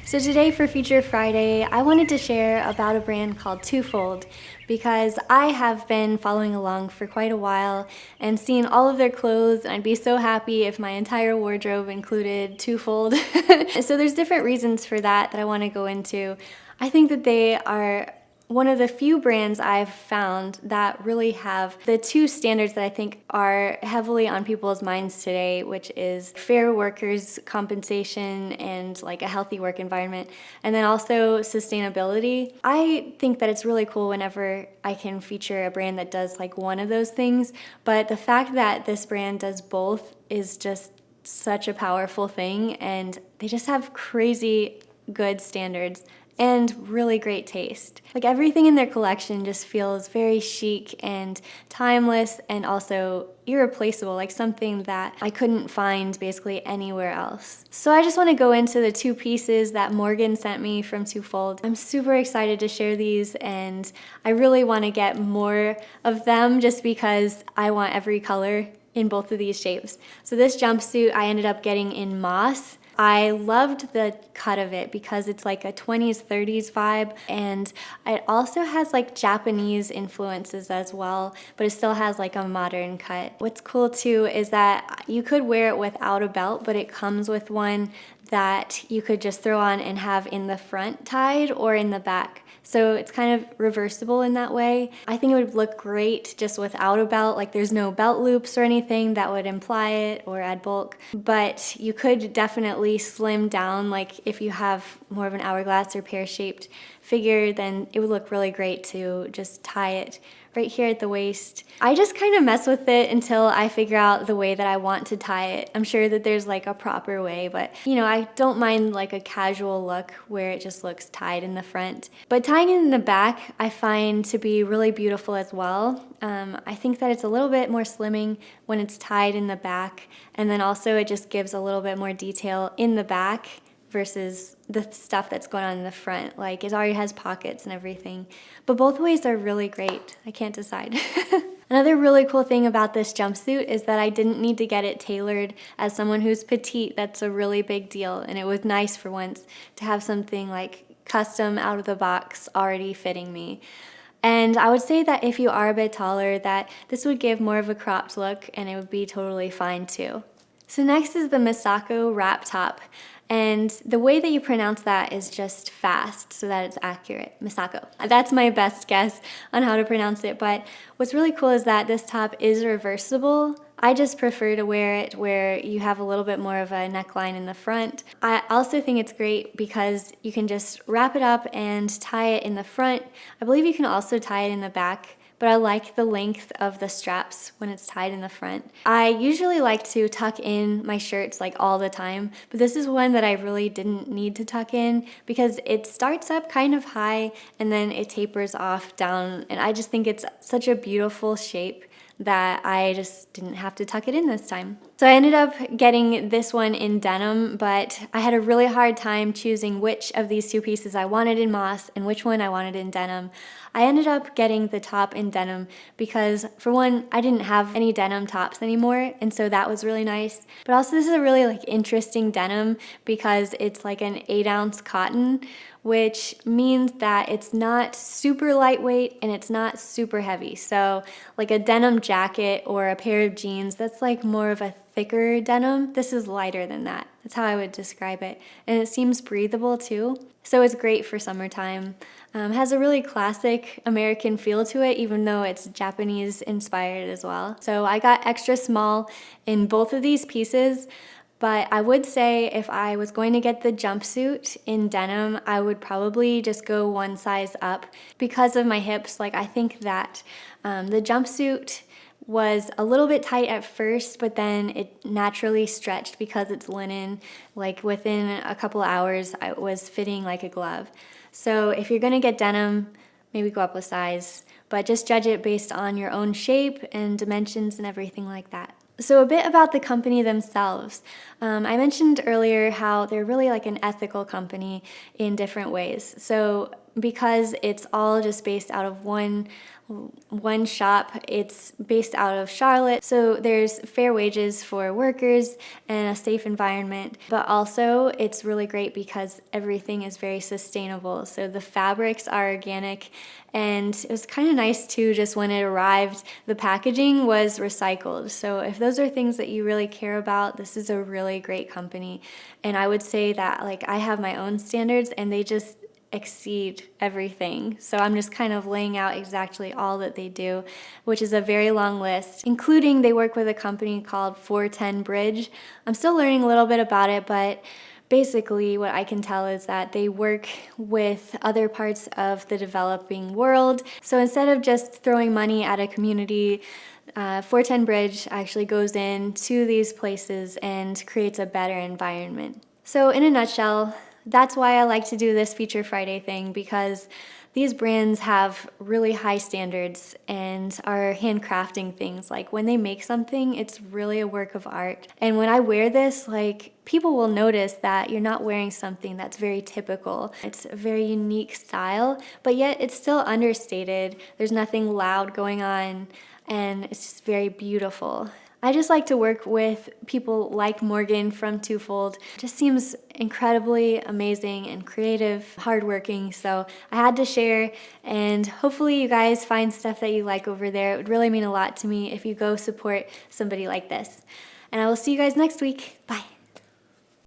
So today for Feature Friday, I wanted to share about a brand called Twofold because I have been following along for quite a while and seen all of their clothes, and I'd be so happy if my entire wardrobe included Twofold. So there's different reasons for that I want to go into. I think that they are one of the few brands I've found that really have the two standards that I think are heavily on people's minds today, which is fair workers' compensation and like a healthy work environment, and then also sustainability. I think that it's really cool whenever I can feature a brand that does like one of those things, but the fact that this brand does both is just such a powerful thing, and they just have crazy good standards and really great taste. Like everything in their collection just feels very chic and timeless and also irreplaceable, like something that I couldn't find basically anywhere else. So I just want to go into the two pieces that Morgan sent me from Twofold. I'm super excited to share these, and I really want to get more of them just because I want every color in both of these shapes. So this jumpsuit I ended up getting in moss. I loved the cut of it because it's like a 20s, 30s vibe, and it also has like Japanese influences as well, but it still has like a modern cut. What's cool too is that you could wear it without a belt, but it comes with one that you could just throw on and have in the front tied or in the back. So it's kind of reversible in that way. I think it would look great just without a belt, like there's no belt loops or anything that would imply it or add bulk, but you could definitely slim down, like if you have more of an hourglass or pear-shaped figure, then it would look really great to just tie it right here at the waist. I just kind of mess with it until I figure out the way that I want to tie it. I'm sure that there's like a proper way, but you know, I don't mind like a casual look where it just looks tied in the front. But tying it in the back I find to be really beautiful as well. I think that it's a little bit more slimming when it's tied in the back, and then also it just gives a little bit more detail in the back versus the stuff that's going on in the front. Like it already has pockets and everything. But both ways are really great. I can't decide. Another really cool thing about this jumpsuit is that I didn't need to get it tailored. As someone who's petite, that's a really big deal, and it was nice for once to have something like custom out of the box already fitting me. And I would say that if you are a bit taller, that this would give more of a cropped look, and it would be totally fine too. So next is the Misako wrap top. And the way that you pronounce that is just fast so that it's accurate. Misako. That's my best guess on how to pronounce it. But what's really cool is that this top is reversible. I just prefer to wear it where you have a little bit more of a neckline in the front. I also think it's great because you can just wrap it up and tie it in the front. I believe you can also tie it in the back, but I like the length of the straps when it's tied in the front. I usually like to tuck in my shirts like all the time, but this is one that I really didn't need to tuck in because it starts up kind of high and then it tapers off down, and I just think it's such a beautiful shape that I just didn't have to tuck it in this time. So I ended up getting this one in denim, but I had a really hard time choosing which of these two pieces I wanted in moss and which one I wanted in denim. I ended up getting the top in denim because, for one, I didn't have any denim tops anymore, and so that was really nice. But also this is a really like interesting denim because it's like an 8-ounce cotton, which means that it's not super lightweight and it's not super heavy. So like a denim jacket or a pair of jeans, that's like more of a thicker denim. This is lighter than that. That's how I would describe it. And it seems breathable too. So it's great for summertime. Has a really classic American feel to it, even though it's Japanese inspired as well. So I got extra small in both of these pieces. But I would say if I was going to get the jumpsuit in denim, I would probably just go one size up because of my hips. Like I think that the jumpsuit was a little bit tight at first, but then it naturally stretched because it's linen. Like within a couple hours, I was fitting like a glove. So if you're gonna get denim, maybe go up a size, but just judge it based on your own shape and dimensions and everything like that. So a bit about the company themselves. I mentioned earlier how they're really like an ethical company in different ways. So because it's all just based out of one one shop. It's based out of Charlotte, so there's fair wages for workers and a safe environment, but also it's really great because everything is very sustainable. So the fabrics are organic, and it was kind of nice too, just when it arrived, the packaging was recycled. So if those are things that you really care about, this is a really great company. And I would say that, like, I have my own standards and they just exceed everything. So I'm just kind of laying out exactly all that they do, which is a very long list, including they work with a company called 410 Bridge. I'm still learning a little bit about it, but basically what I can tell is that they work with other parts of the developing world. So instead of just throwing money at a community, 410 Bridge actually goes into these places and creates a better environment. So in a nutshell, that's why I like to do this Feature Friday thing, because these brands have really high standards and are handcrafting things. Like when they make something, it's really a work of art. And when I wear this, like, people will notice that you're not wearing something that's very typical. It's a very unique style, but yet it's still understated. There's nothing loud going on, and it's just very beautiful. I just like to work with people like Morgan from Twofold. Just seems incredibly amazing and creative, hardworking. So I had to share, and hopefully you guys find stuff that you like over there. It would really mean a lot to me if you go support somebody like this. And I will see you guys next week. Bye.